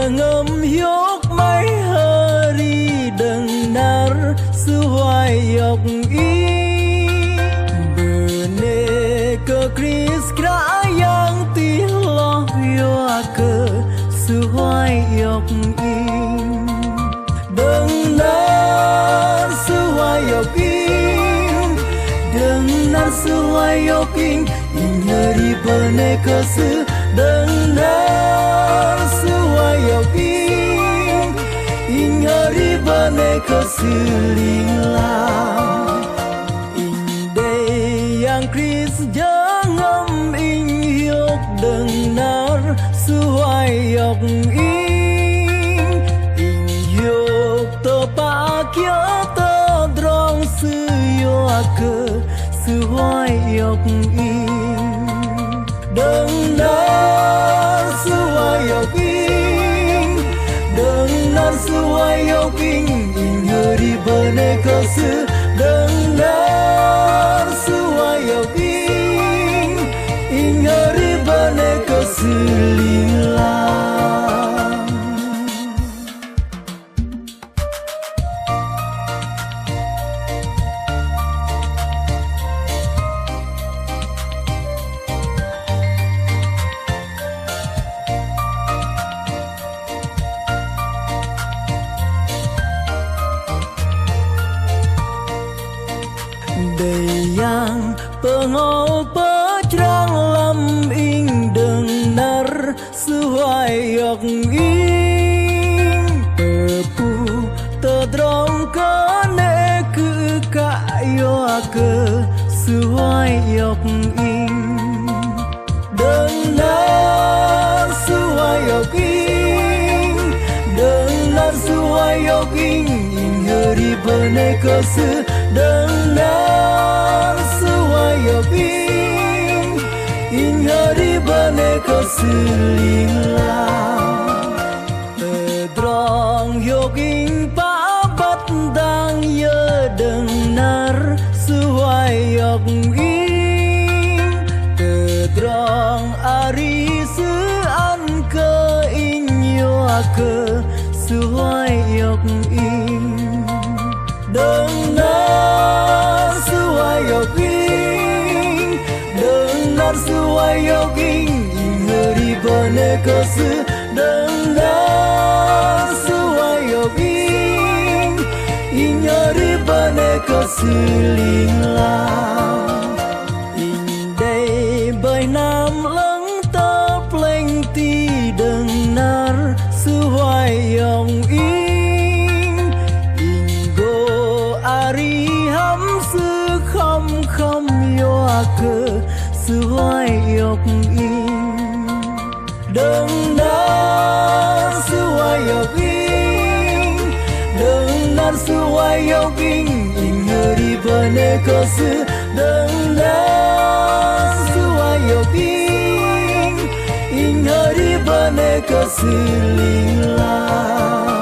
ngâm yok mai hari dengar suayok i bene ke kris yang tiloh yo ke suayok i dengar suayok i dengar suayok i ingeri bene ke dengar suayok i ingeri bene ke silinglang inde yang kris jangan ing yok dengar suayok ing yok to pakya to drong suyo ke suayok ing dengar suayok ing dengar suayok ing ingeri bene ke dengar suayok ing ingeri bene ke silinglang Deyang pengol pecrang lam ing dengar suayok ing tepu tedrong kane ke kayo ke suayok ing dengar suayok ing dengar suayok ing ingeri bene ke dengar suayok ing ingeri bene ke silinglang tedrong yok ing pabat dang ye dengar suayok ing tedrong ari sean ke ing yo ke suayok ing dengar suayok ing dengar suayok ing ingeri bene ke dengar suayok ing ingeri bene ke silinglang indai bai nam leng tap leng ti dengar suayok ing inggo ari ham sư khom khom yo ke suayok ing dengar suayok ing dengar suayok ing ingeri bene ke dengar suayok ing ingeri bene ke silinglang